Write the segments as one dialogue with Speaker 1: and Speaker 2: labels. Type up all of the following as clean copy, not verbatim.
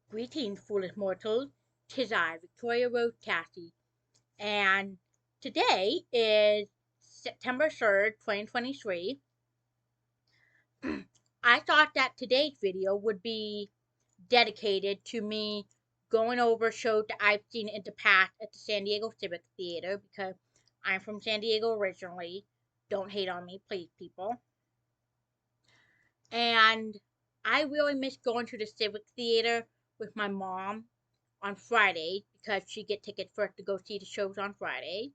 Speaker 1: Greetings, foolish mortals. 'Tis I, Viktorya Roze Tassi, and today is September 3rd, 2023. I thought that today's video would be dedicated to me going over shows that I've seen in the past at the San Diego Civic Theater because I'm from San Diego originally. Don't hate on me, please, people. And I really miss going to the Civic Theater with my mom on Friday because she get tickets for us to go see the shows on Friday.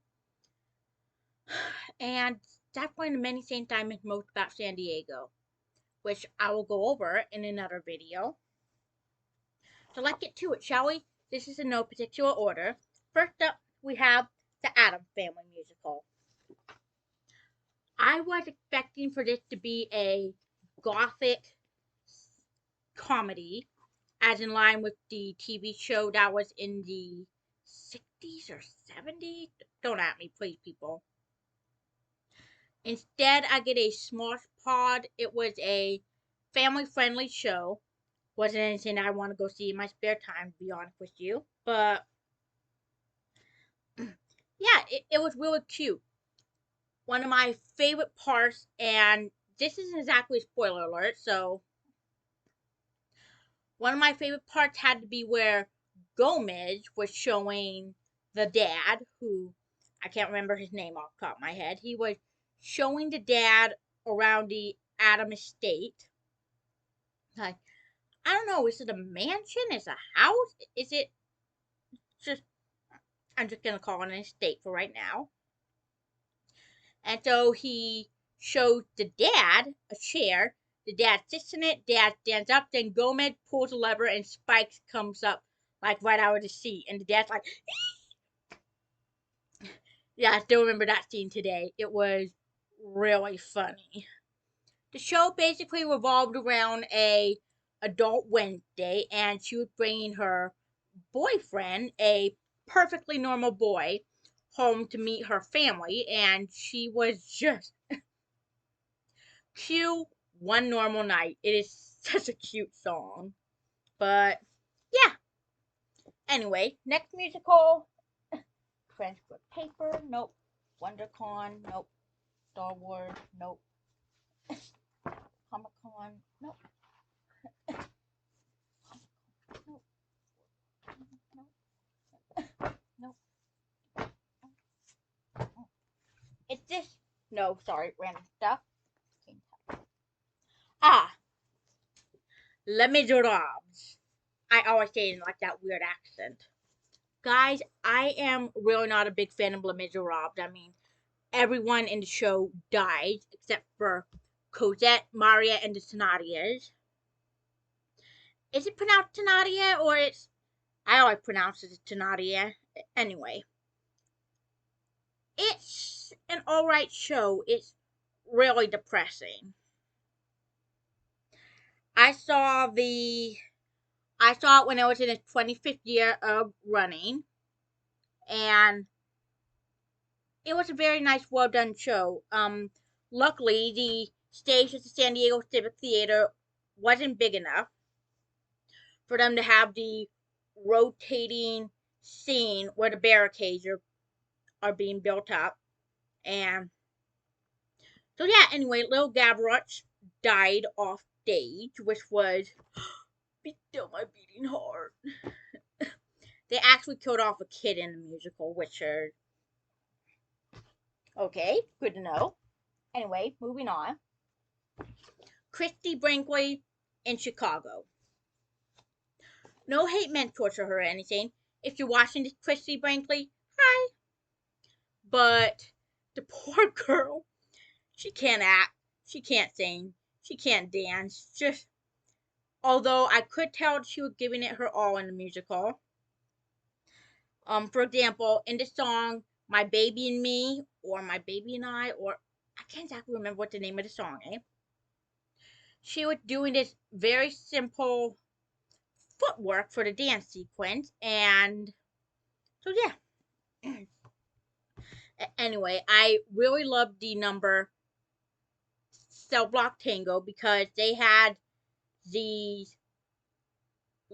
Speaker 1: And that's one of the many things I miss most about San Diego, which I will go over in another video. So let's get to it, shall we? This is in no particular order. First up, we have the Addams Family musical. I was expecting for this to be a gothic comedy, as in line with the TV show that was in the 60s or 70s. Don't at me, please, people. Instead, I get a smart pod. It was a family-friendly show. Wasn't anything I want to go see in my spare time, to be honest with you. But, yeah, it was really cute. One of my favorite parts, and this isn't exactly a spoiler alert, so one of my favorite parts had to be where Gomez was showing the dad, who I can't remember his name off the top of my head. He was showing the dad around the Adam estate. Like, I don't know, is it a mansion? Is it a house? Is it just, I'm just gonna call it an estate for right now. And so he shows the dad a chair. The dad sits in it, dad stands up, then Gomez pulls a lever and Spikes comes up like right out of the seat. And the dad's like, yeah, I still remember that scene today. It was really funny. The show basically revolved around a adult Wednesday, and she was bringing her boyfriend, a perfectly normal boy, home to meet her family, and she was just cute. One Normal Night. It is such a cute song. But yeah. Anyway, next musical. French Foot Paper. Nope. WonderCon. Nope. Star Wars. Nope. Comic Con. Nope. Nope. Nope. Nope. It's this. No, sorry, random stuff. Ah, Les Miserables. I always say it in like that weird accent. Guys, I am really not a big fan of Les Miserables. I mean, everyone in the show dies except for Cosette, Maria, and the Thenardiers. Is it pronounced Thenardier or it's... I always pronounce it Thenardier. Anyway, it's an alright show. It's really depressing. I saw it when I was in its 25th year of running, and it was a very nice, well done show. Luckily, the stage at the San Diego Civic Theater wasn't big enough for them to have the rotating scene where the barricades are being built up. And so, yeah, anyway, Lil Gavroche died off stage, which was still my beating heart. They actually killed off a kid in the musical, which are okay, good to know. Anyway, moving on. Christy Brinkley in Chicago. No hate meant towards her or anything. If you're watching this, Christy Brinkley, hi. But the poor girl, she can't act, she can't sing, she can't dance. Just, although I could tell she was giving it her all in the musical. For example, in the song "My Baby and Me" or "My Baby and I," or I can't exactly remember what the name of the song is. She was doing this very simple footwork for the dance sequence, and so yeah. Anyway, I really loved the number Cell Block Tango because they had these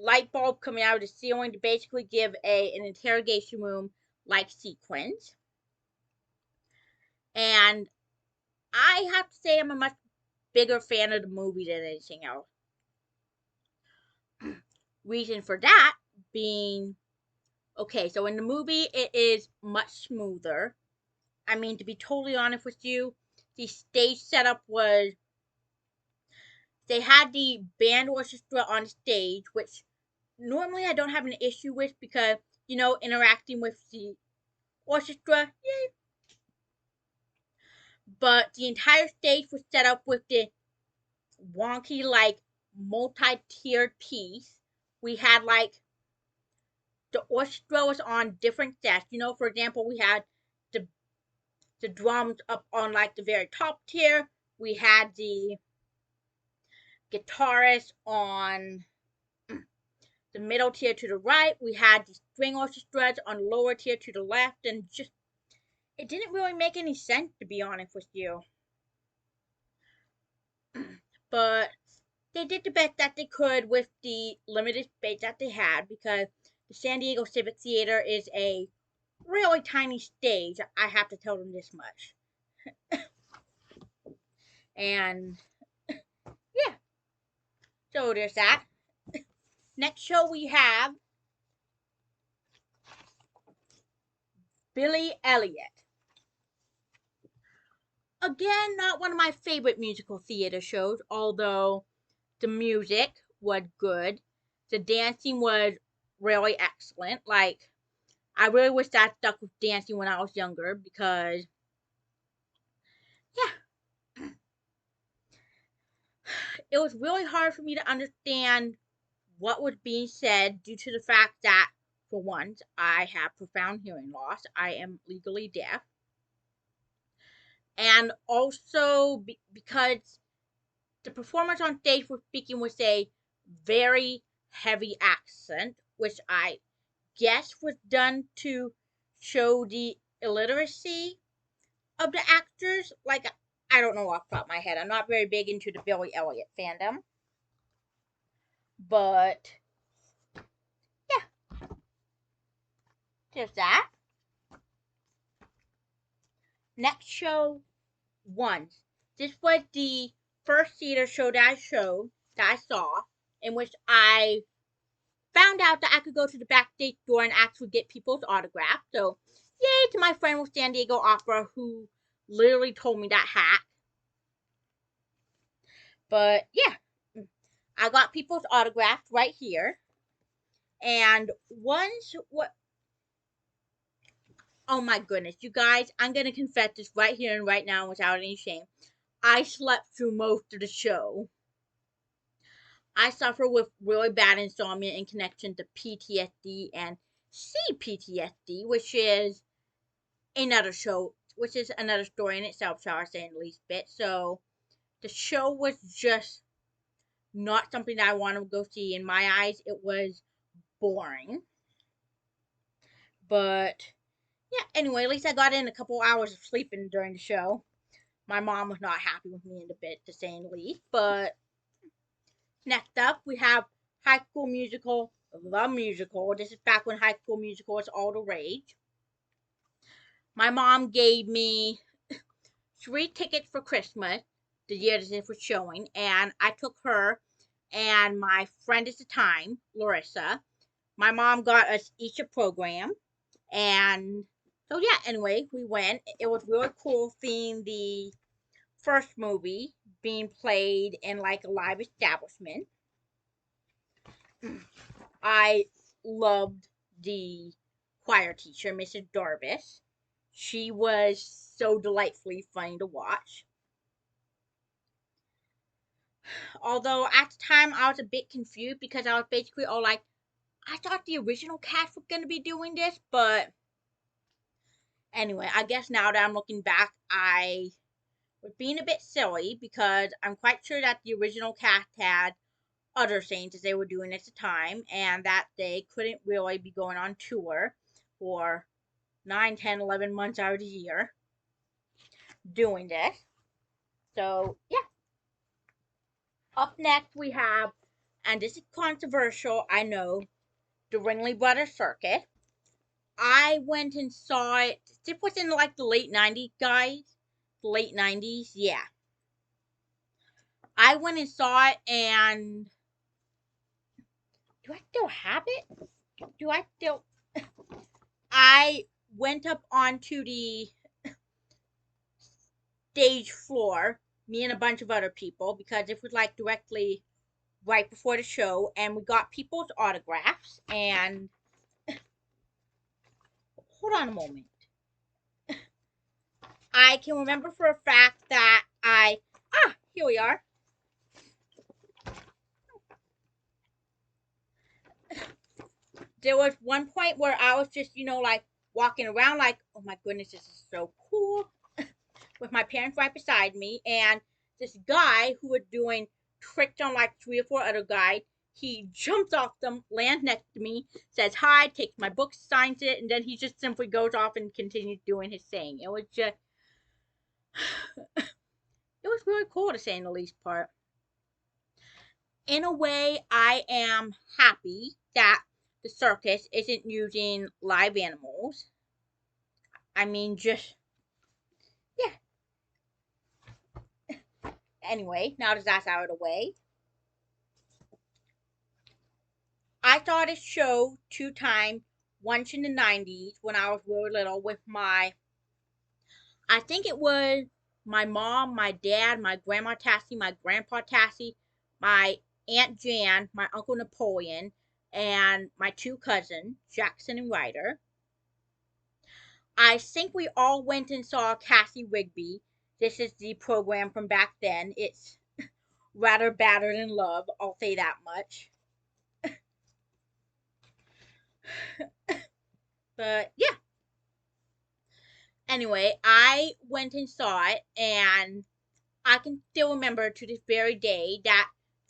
Speaker 1: light bulb coming out of the ceiling to basically give an interrogation room like sequence. And I have to say I'm a much bigger fan of the movie than anything else. Reason for that being, okay, so in the movie it is much smoother. I mean, to be totally honest with you, the stage setup was, they had the band orchestra on stage, which normally I don't have an issue with because, you know, interacting with the orchestra, yay. But the entire stage was set up with the wonky, like, multi-tiered piece. We had, like, the orchestra was on different sets. You know, for example, we had the drums up on, like, the very top tier. We had the guitarist on the middle tier to the right. We had the string orchestras on the lower tier to the left, and just, it didn't really make any sense, to be honest with you. But they did the best that they could with the limited space that they had, because the San Diego Civic Theater is a really tiny stage. I have to tell them this much. And yeah, so there's that. Next show we have Billy Elliot. Again, not one of my favorite musical theater shows, although the music was good. The dancing was really excellent. Like, I really wish I stuck with dancing when I was younger, because, yeah, it was really hard for me to understand what was being said due to the fact that, for once, I have profound hearing loss. I am legally deaf. And also because the performers on stage were speaking with a very heavy accent, which I guess was done to show the illiteracy of the actors. Like, I don't know off the top of my head. I'm not very big into the Billy Elliot fandom. But yeah, there's that. Next show, Once. This was the first theater show that I saw, in which I found out that I could go to the backstage door and actually get people's autographs. So, yay to my friend with San Diego Opera, who literally told me that hack. But yeah, I got people's autographs right here. And once, what? Oh my goodness, you guys, I'm gonna confess this right here and right now without any shame. I slept through most of the show. I suffer with really bad insomnia in connection to PTSD and CPTSD, which is another story in itself, shall I say, in the least bit. So the show was just not something that I want to go see. In my eyes, it was boring. But yeah, anyway, at least I got in a couple hours of sleeping during the show. My mom was not happy with me in the bit, to say the least. But next up, we have High School Musical, the musical. This is back when High School Musical was all the rage. My mom gave me 3 tickets for Christmas the year that it was showing, and I took her and my friend at the time, Larissa. My mom got us each a program, and so yeah, anyway, we went. It was really cool seeing the first movie being played in, like, a live establishment. I loved the choir teacher, Mrs. Darvis. She was so delightfully funny to watch. Although at the time I was a bit confused, because I was basically all like, I thought the original cast was going to be doing this, but anyway, I guess now that I'm looking back, I was being a bit silly, because I'm quite sure that the original cast had other things that they were doing at the time, and that they couldn't really be going on tour for 9, 10, 11 months out of the year doing this. So, yeah. Up next, we have and this is controversial, I know, the Ringling Brothers Circus. I went and saw it. This was in like the late 90s, guys. The late 90s, yeah. I went and saw it, and do I still have it? Do I still? I went up onto the stage floor, me and a bunch of other people, because it was like directly right before the show, and we got people's autographs. And hold on a moment. I can remember for a fact that here we are. There was one point where I was just, like walking around, like, oh my goodness, this is so cool, with my parents right beside me, and this guy who was doing tricks on like 3 or 4 other guys. He jumps off them, lands next to me, says hi, takes my book, signs it, and then he just simply goes off and continues doing his thing. It was just, it was really cool to say in the least part. In a way, I am happy that the circus isn't using live animals. I mean, just, yeah. Anyway, now that that's out of the way, I saw this show 2 times. Once in the 90s when I was really little with I think it was my mom, my dad, my grandma Tassie, my grandpa Tassie, my Aunt Jan, my Uncle Napoleon, and my 2 cousins, Jackson and Ryder. I think we all went and saw Cassie Rigby. This is the program from back then. It's rather better than love, I'll say that much. But yeah. Anyway, I went and saw it, and I can still remember to this very day that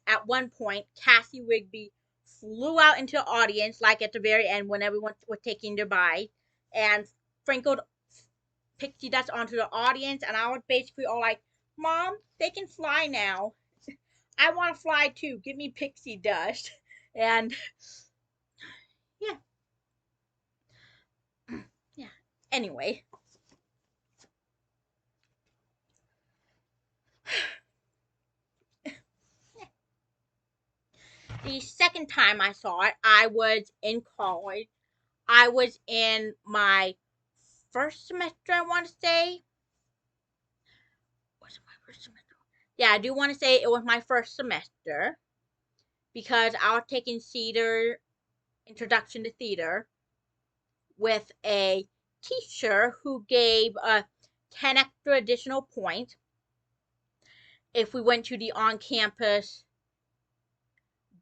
Speaker 1: at one point Cassie Rigby flew out into the audience, like at the very end when everyone was taking their bye, and sprinkled pixie dust onto the audience, and I was basically all like, Mom, they can fly now. I want to fly too. Give me pixie dust. And yeah. Yeah. Anyway. The second time I saw it, I was in college. I was in my first semester, I want to say. Was it my first semester? Yeah, I do want to say it was my first semester because I was taking theater, introduction to theater, with a teacher who gave 10 extra additional points if we went to the on-campus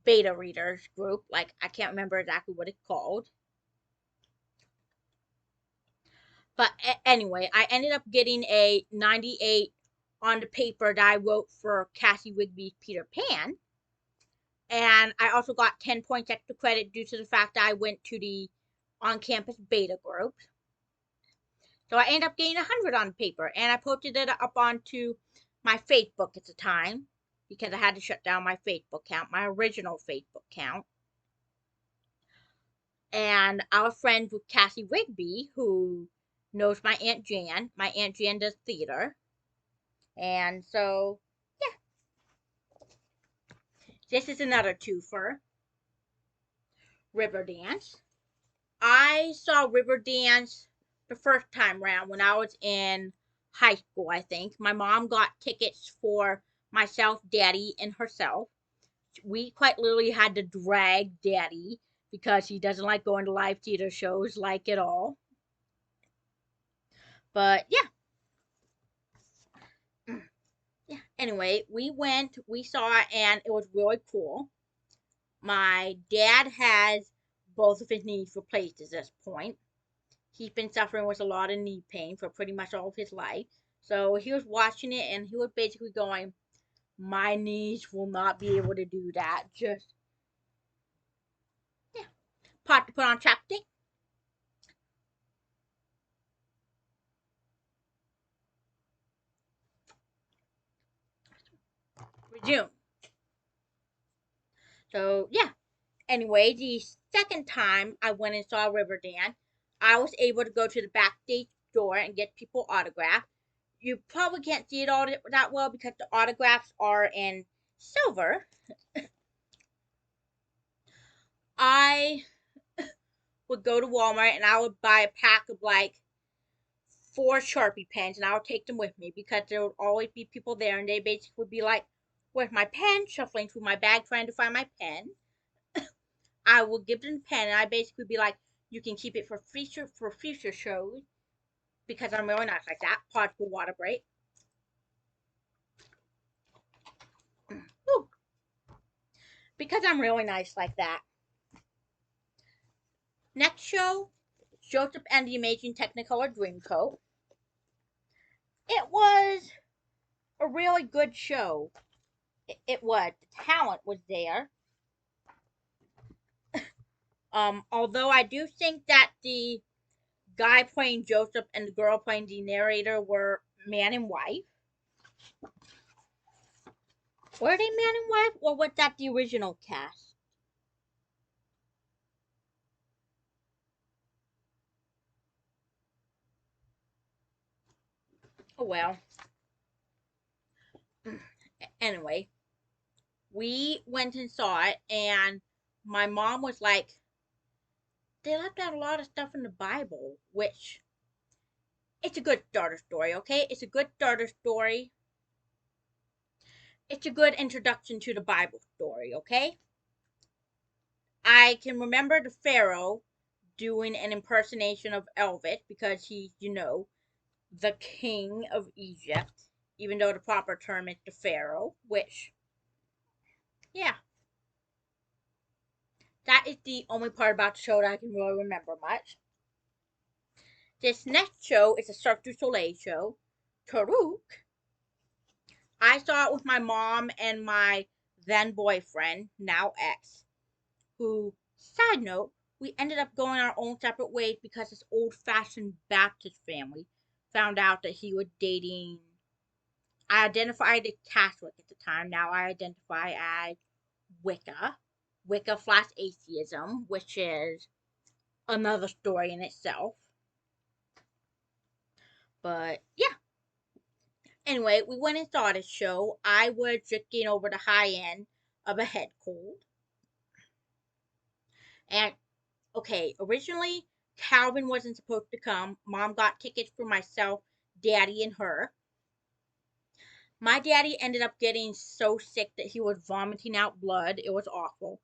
Speaker 1: beta readers group. Like, I can't remember exactly what it's called. But anyway, I ended up getting a 98 on the paper that I wrote for Cassie Rigby's Peter Pan. And I also got 10 points extra credit due to the fact that I went to the on-campus beta group. So I ended up getting 100 on paper, and I posted it up onto my Facebook at the time because I had to shut down my Facebook account, my original Facebook account. And I was friends with Cassie Rigby, who knows my Aunt Jan. My Aunt Jan does theater. And so, yeah. This is another twofer. Riverdance. I saw Riverdance the first time round when I was in high school, I think. My mom got tickets for myself, Daddy, and herself. We quite literally had to drag Daddy because he doesn't like going to live theater shows like at all. But yeah. Yeah. Anyway, we went, we saw it, and it was really cool. My dad has both of his knees replaced at this point. He's been suffering with a lot of knee pain for pretty much all of his life. So he was watching it, and he was basically going, my knees will not be able to do that. Just, yeah. Part to put on chapstick. Resume. So Anyway, the second time I went and saw Riverdance, I was able to go to the backstage door and get people autographed. You probably can't see it all that well because the autographs are in silver. I would go to Walmart and I would buy a pack of like 4 Sharpie pens and I would take them with me because there would always be people there and they basically would be like, "Where's my pen?" Shuffling through my bag trying to find my pen. I would give them the pen and I basically be like, "You can keep it for future shows," because I'm really nice like that. Pause for water break. Woo. Because I'm really nice like that. Next show, Joseph and the Amazing Technicolor Dreamcoat. It was a really good show. It was. The talent was there. Although I do think that the guy playing Joseph and the girl playing the narrator were man and wife. Were they man and wife, or was that the original cast? Oh well. Anyway, we went and saw it, and my mom was like, "They left out a lot of stuff in the Bible," which it's a good starter story, okay? It's a good starter story. It's a good introduction to the Bible story, okay? I can remember the Pharaoh doing an impersonation of Elvis because he's, the king of Egypt, even though the proper term is the Pharaoh, which, yeah, that is the only part about the show that I can really remember much. This next show is a Cirque du Soleil show, Tarouk. I saw it with my mom and my then boyfriend, now ex, who, side note, we ended up going our own separate ways because this old fashioned Baptist family found out that he was dating. I identified as Catholic at the time. Now I identify as Wicca. Wicca slash atheism, which is another story in itself. But yeah. Anyway, we went and saw this show. I was just getting over the high end of a head cold. And okay, originally Calvin wasn't supposed to come. Mom got tickets for myself, Daddy, and her. My daddy ended up getting so sick that he was vomiting out blood. It was awful.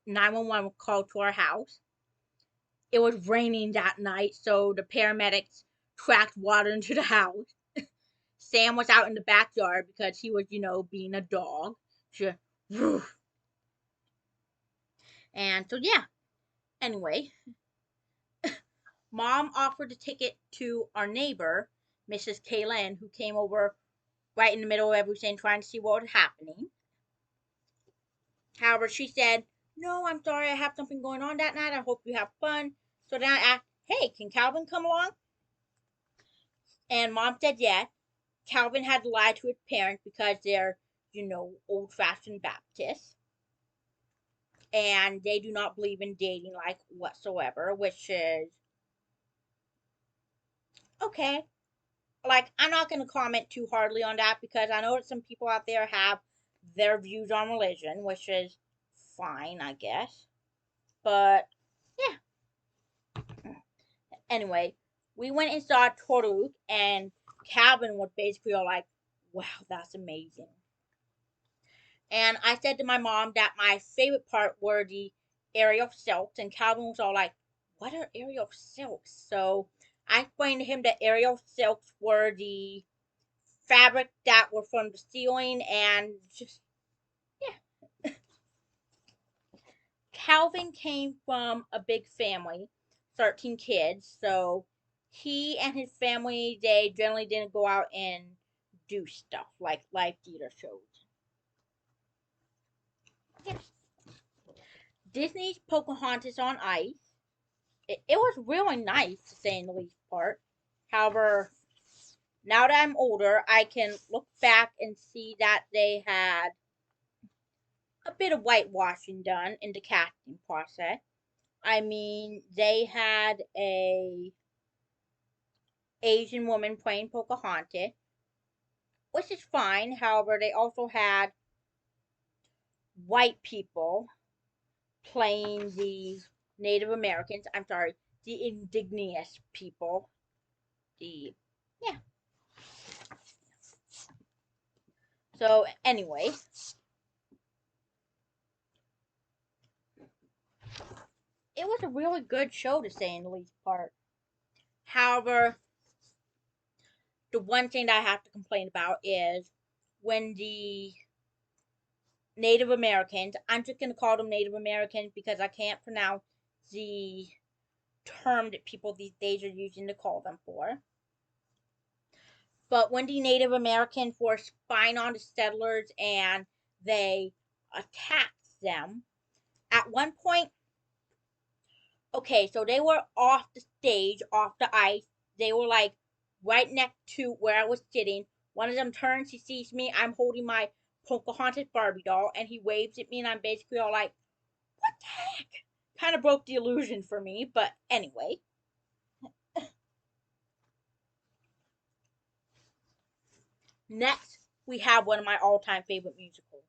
Speaker 1: 911 was called to our house. It was raining that night, so the paramedics tracked water into the house. Sam was out in the backyard because he was, being a dog. And so, yeah. Anyway, Mom offered a ticket to our neighbor, Mrs. Kaylin, who came over right in the middle of everything trying to see what was happening. However, she said, "No, I'm sorry, I have something going on that night. I hope you have fun." So then I asked, "Hey, can Calvin come along?" And Mom said yes. Calvin had to lie to his parents because they're, old fashioned Baptists. And they do not believe in dating like whatsoever, which is okay. Like, I'm not going to comment too hardly on that because I know that some people out there have their views on religion, which is fine, I guess. But, yeah. Anyway, we went and saw Toruk, and Calvin was basically all like, "Wow, that's amazing." And I said to my mom that my favorite part were the aerial silks, and Calvin was all like, "What are aerial silks?" So I explained to him that aerial silks were the fabric that were from the ceiling, and just, yeah. Calvin came from a big family, 13 kids, so he and his family, they generally didn't go out and do stuff like live theater shows. Yeah. Disney's Pocahontas on Ice. It was really nice, to say in the least part. However, now that I'm older, I can look back and see that they had a bit of whitewashing done in the casting process. I mean, they had a Asian woman playing Pocahontas, which is fine. However, they also had white people playing the Native Americans. I'm sorry, the indigenous people. The yeah. So anyway, it was a really good show to say in the least part. However, the one thing that I have to complain about is when the Native Americans, I'm just going to call them Native Americans because I can't pronounce the term that people these days are using to call them for. But when the Native Americans were spying on the settlers and they attacked them, at one point, okay, so they were off the stage, off the ice. They were like right next to where I was sitting. One of them turns, he sees me, I'm holding my Pocahontas Barbie doll, and he waves at me, and I'm basically all like, what the heck? Kind of broke the illusion for me, but anyway. Next, we have one of my all-time favorite musicals,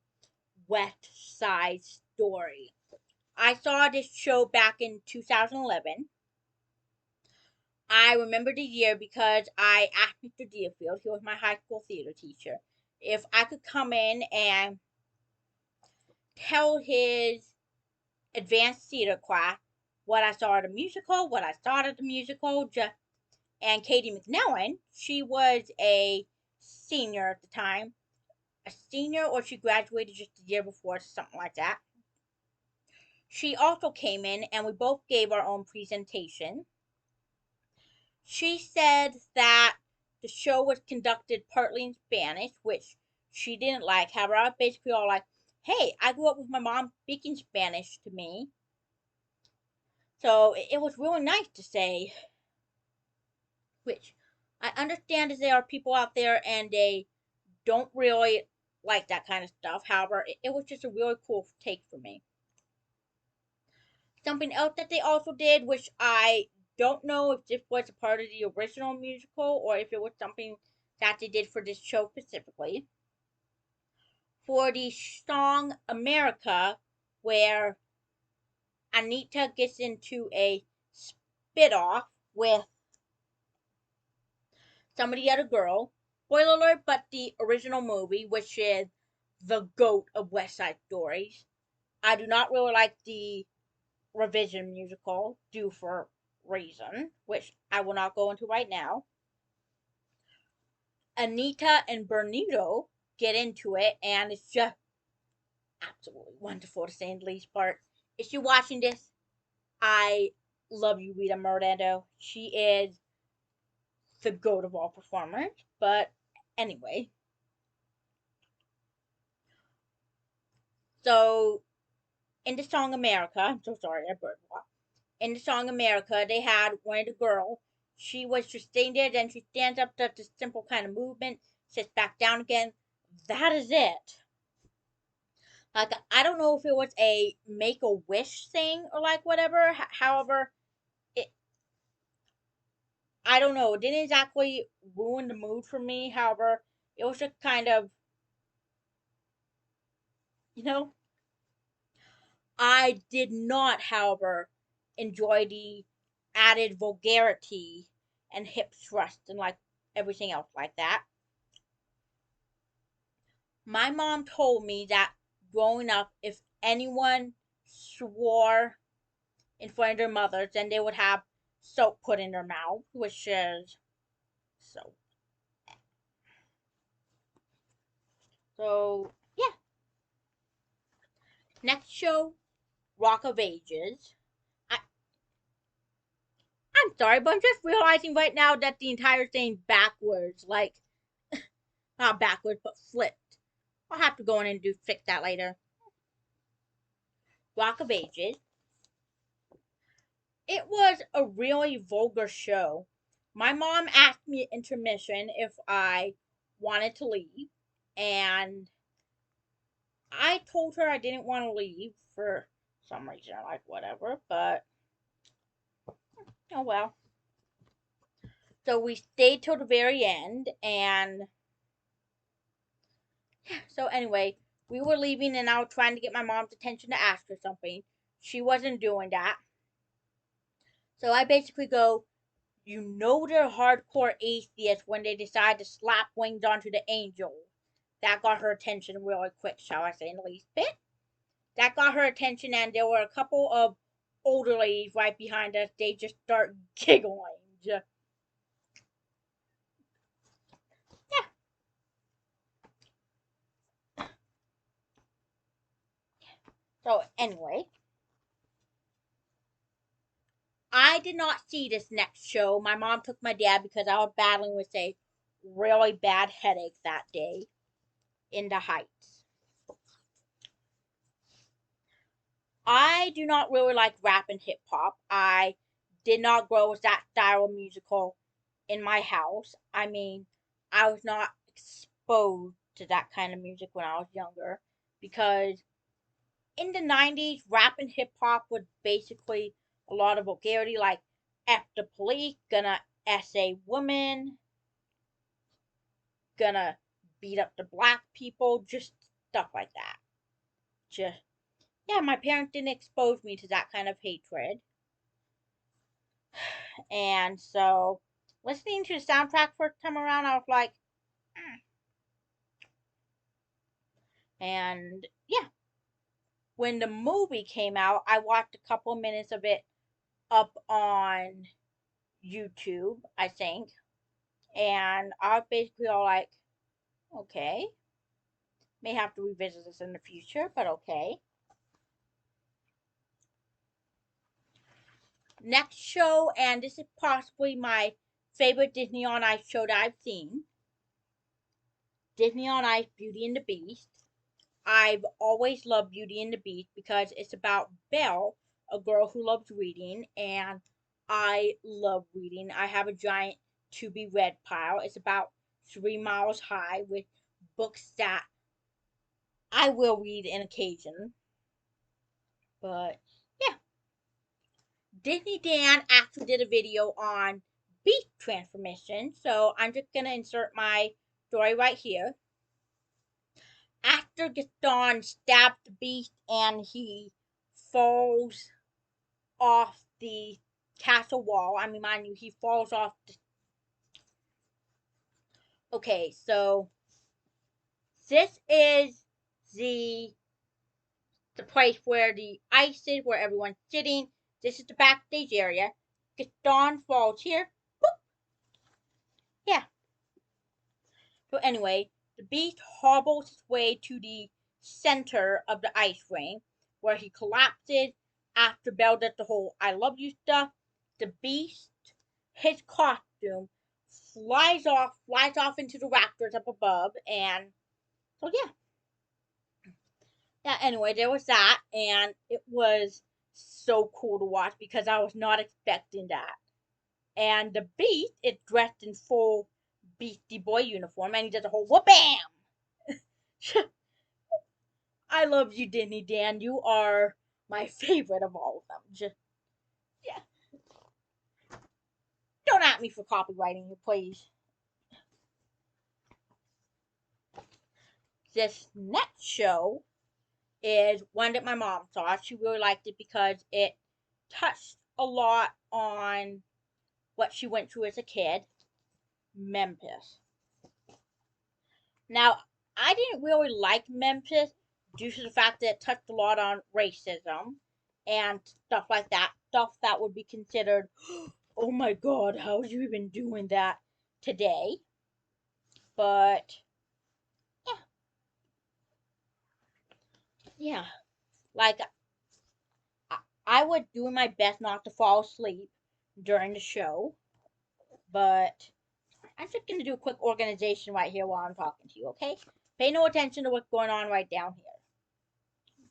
Speaker 1: West Side Story. I saw this show back in 2011. I remember the year because I asked Mr. Deerfield, he was my high school theater teacher, if I could come in and tell his advanced theater class what I saw at a musical, what I thought of the musical. And Katie McNellen, she was a senior at the time, a senior or she graduated just the year before, something like that. She also came in and we both gave our own presentation. She said that the show was conducted partly in Spanish, which she didn't like. However, I was basically all like, hey, I grew up with my mom speaking Spanish to me. So it was really nice to say, which I understand that there are people out there and they don't really like that kind of stuff. However, it was just a really cool take for me. Something else that they also did, which I don't know if this was a part of the original musical or if it was something that they did for this show specifically. For the song America, where Anita gets into a spit off with some of the other girl. Spoiler alert, but the original movie, which is the GOAT of West Side Stories. I do not really like the revision musical, due for reason, which I will not go into right now. Anita and Bernito get into it, and it's just absolutely wonderful to say in the least part. If you're watching this, I love you, Rita Moreno. She is the GOAT of all performers. But anyway. So, in the song America, I'm so sorry, I burned a lot. In the song America, they had one of the girls. She was just sitting there, then she stands up, does this simple kind of movement, sits back down again. That is it. Like, I don't know if it was a make a wish thing or like whatever. However, it, I don't know. It didn't exactly ruin the mood for me. However, it was just kind of, you know, I did not, however, enjoy the added vulgarity and hip thrust and like everything else like that. My mom told me that growing up, if anyone swore in front of their mothers, then they would have soap put in their mouth, which is soap. So, yeah. Next show, Rock of Ages. I'm sorry, but I'm just realizing right now that the entire thing backwards, like, not backwards, but flipped. I'll have to go in and fix that later. Rock of Ages. It was a really vulgar show. My mom asked me at intermission if I wanted to leave, and I told her I didn't want to leave for some reason, like whatever, but oh well. So we stayed till the very end, and so anyway, we were leaving, and I was trying to get my mom's attention to ask her something. She wasn't doing that. So I basically go, you know they're hardcore atheists when they decide to slap wings onto the angel. That got her attention really quick, shall I say, in the least bit. That got her attention, and there were a couple of older ladies right behind us. They just start giggling. Yeah. So anyway, I did not see this next show. My mom took my dad because I was battling with a really bad headache that day in the Heights. I do not really like rap and hip hop. I did not grow with that style of musical in my house. I mean, I was not exposed to that kind of music when I was younger because in the 90s, rap and hip hop was basically a lot of vulgarity, like F the police, gonna S a woman, gonna beat up the black people, just stuff like that. Just, yeah, my parents didn't expose me to that kind of hatred. And so, listening to the soundtrack first time around, I was like, mm. And yeah, when the movie came out, I watched a couple of minutes of it up on YouTube, I think. And I was basically all like, okay, may have to revisit this in the future, but okay. Next show, and this is possibly my favorite Disney on Ice show that I've seen, Disney on Ice Beauty and the Beast. I've always loved Beauty and the Beast because it's about Belle, a girl who loves reading, and I love reading. I have a giant to be read pile. It's about 3 miles high with books that I will read in occasion. But yeah, Disney Dan actually did a video on beast transformation, so I'm just gonna insert my story right here. After Gaston stabs the beast and he falls off the castle wall, I mean, mind you, he falls off the. Okay, so this is the the place where the ice is, where everyone's sitting. This is the backstage area. Gaston falls here. Boop. Yeah. So anyway, the beast hobbles his way to the center of the ice ring, where he collapses after Belle does the whole "I love you" stuff. The beast, his costume, flies off into the rafters up above, and so yeah. Yeah, anyway, there was that, and it was so cool to watch because I was not expecting that. And the beast is dressed in full Beastie Boy uniform, and he does a whole whoop bam. I love you, Disney Dan. You are my favorite of all of them. Just yeah, don't at me for copywriting you, please. This next show is one that my mom saw. She really liked it because it touched a lot on what she went through as a kid. Memphis. Now, I didn't really like Memphis due to the fact that it touched a lot on racism and stuff like that. Stuff that would be considered, oh my god, how are you even doing that today? But, yeah, yeah. Like, I was doing my best not to fall asleep during the show, but I'm just going to do a quick organization right here while I'm talking to you, okay? Pay no attention to what's going on right down here.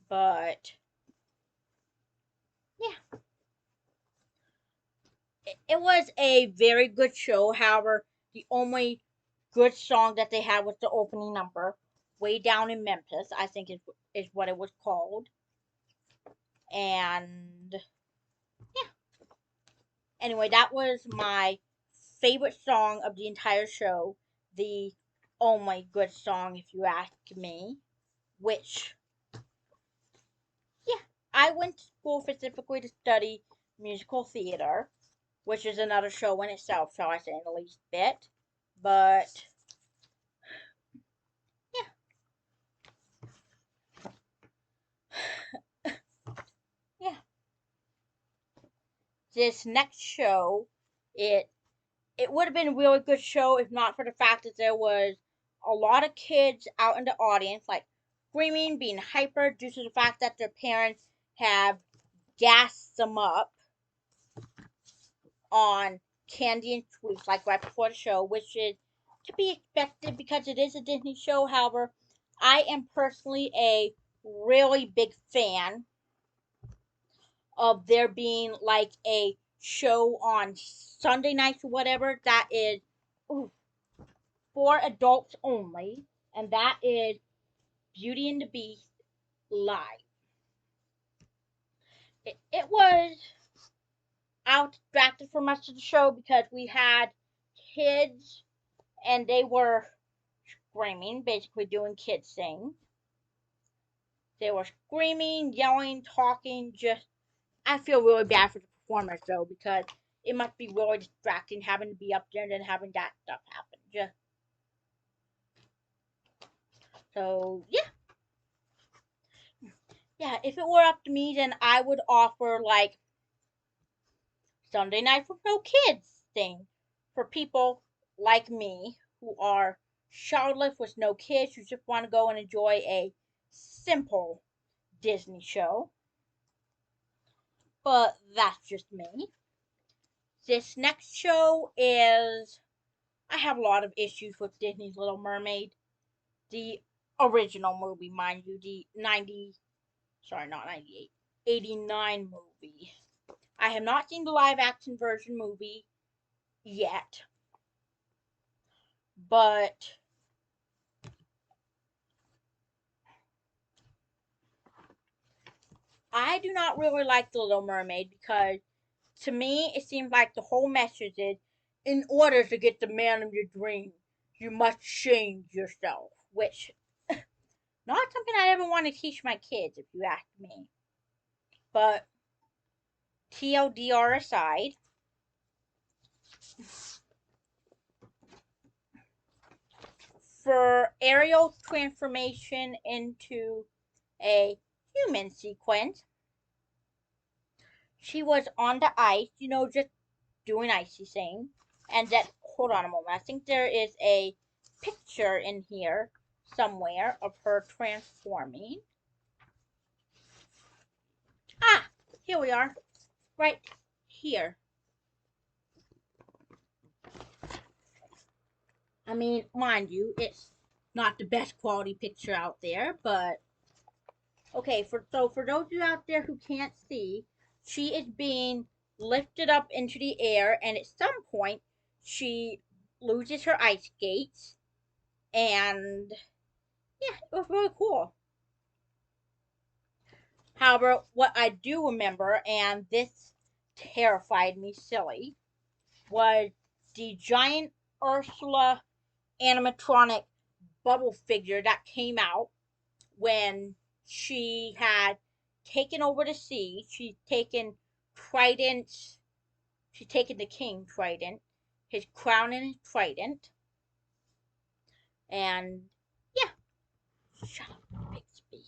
Speaker 1: But, yeah. It was a very good show. However, the only good song that they had was the opening number, way down in Memphis, I think is what it was called. And yeah. Anyway, that was my favorite song of the entire show. The only good song, if you ask me. Which, yeah, I went to school specifically to study musical theater, which is another show in itself, shall I say, in the least bit. But yeah, this next show, it it would have been a really good show if not for the fact that there was a lot of kids out in the audience, like screaming, being hyper due to the fact that their parents have gassed them up on candy and sweets, like right before the show, which is to be expected because it is a Disney show. However, I am personally a really big fan of there being like a show on Sunday nights or whatever that is ooh, for adults only, and that is Beauty and the Beast live. It was out distracted for much of the show because we had kids and they were screaming, basically doing kids things. They were screaming, yelling, talking, just I feel really bad for the performers though because it must be really distracting having to be up there and then having that stuff happen. Just so yeah, if it were up to me then I would offer like Sunday night for no kids thing for people like me who are childless with no kids who just want to go and enjoy a simple Disney show. But that's just me. This next show is I have a lot of issues with Disney's Little Mermaid. The original movie, mind you, the 90, sorry, not 98, 89 movie. I have not seen the live action version movie yet, but I do not really like The Little Mermaid because to me it seems like the whole message is in order to get the man of your dreams, you must change yourself, which not something I ever want to teach my kids if you ask me. But TLDR aside, for Ariel's transformation into a human sequence, she was on the ice, just doing icy things. And that, hold on a moment, I think there is a picture in here somewhere of her transforming. Ah, here we are, right here. I mean, mind you, it's not the best quality picture out there, but okay, for those of you out there who can't see, she is being lifted up into the air, and at some point, she loses her ice skates, and yeah, it was really cool. However, what I do remember, and this terrified me silly, was the giant Ursula animatronic bubble figure that came out when she had taken over the sea. She'd taken the king Trident, his crown and his trident, and yeah, shut up, Bixby.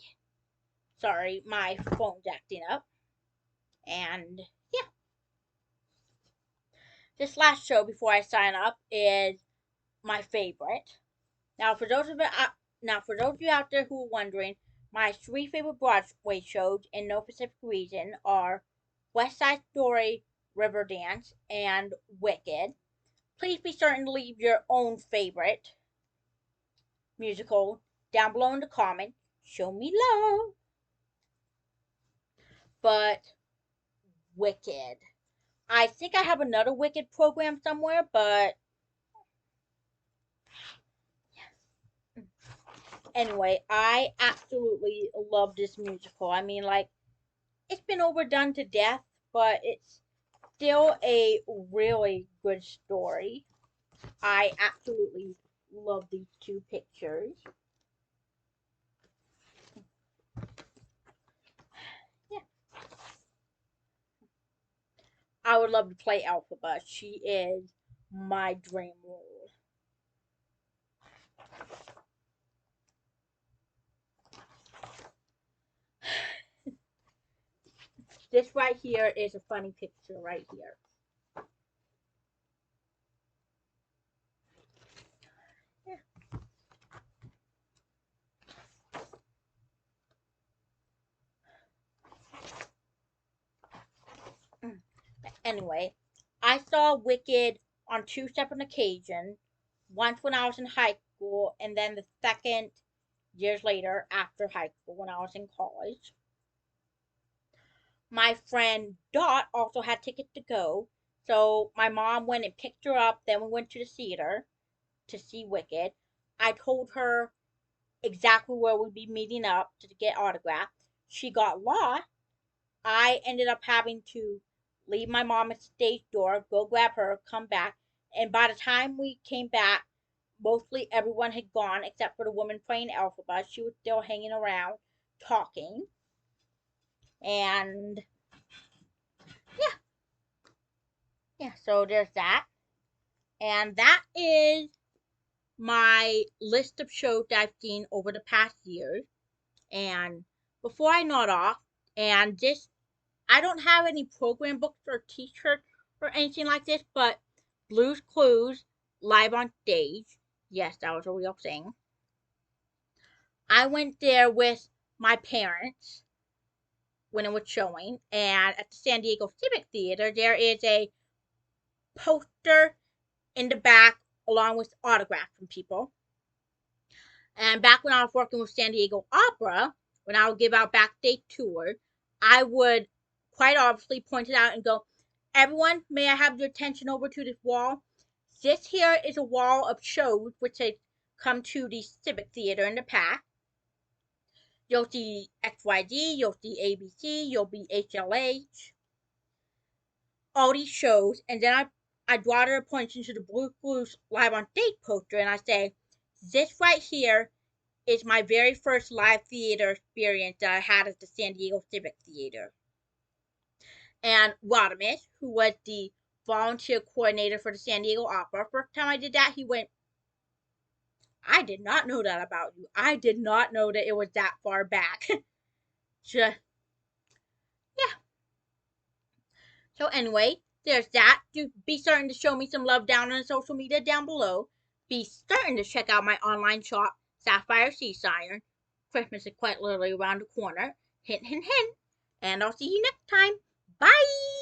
Speaker 1: Sorry, my phone's acting up. And yeah, this last show before I sign up is my favorite. Now, for those of you out there who are wondering, my three favorite Broadway shows, in no specific reason, are West Side Story, Riverdance, and Wicked. Please be certain to leave your own favorite musical down below in the comments. Show me love. But Wicked. I think I have another Wicked program somewhere, but Anyway, I absolutely love this musical. I mean, like, it's been overdone to death, but it's still a really good story. I absolutely love these two pictures. Yeah. I would love to play Elphaba. She is my dream role. This right here is a funny picture right here. Anyway, I saw Wicked on two separate occasions. Once when I was in high school, and then the second years later after high school when I was in college. My friend Dot also had tickets to go, so my mom went and picked her up. Then we went to the theater to see Wicked. I told her exactly where we'd be meeting up to get autographs. She got lost. I ended up having to leave my mom at the stage door, go grab her, come back, and by the time we came back, mostly everyone had gone except for the woman playing Elphaba. She was still hanging around, talking, and yeah, yeah. So there's that, and that is my list of shows that I've seen over the past years. And before I nod off, and this, I don't have any program books or t-shirts or anything like this, but Blue's Clues live on stage. Yes, that was a real thing. I went there with my parents when it was showing, and at the San Diego Civic Theater, there is a poster in the back along with autographs from people. And back when I was working with San Diego Opera, when I would give out backstage tours, I would quite obviously point it out and go, everyone, may I have your attention over to this wall? This here is a wall of shows which have come to the Civic Theater in the past. You'll see XYZ, you'll see ABC, you'll be HLH, all these shows, and then I draw their attention to the Blue Blues live on stage poster, and I say, this right here is my very first live theater experience that I had at the San Diego Civic Theater. And Rodimus, who was the volunteer coordinator for the San Diego Opera, first time I did that, he went, I did not know that about you. I did not know that it was that far back. Just, yeah. So anyway, there's that. Do be certain to show me some love down on social media down below. Be certain to check out my online shop, SapphireSeaSiren. Christmas is quite literally around the corner. Hint, hint, hint. And I'll see you next time. Bye!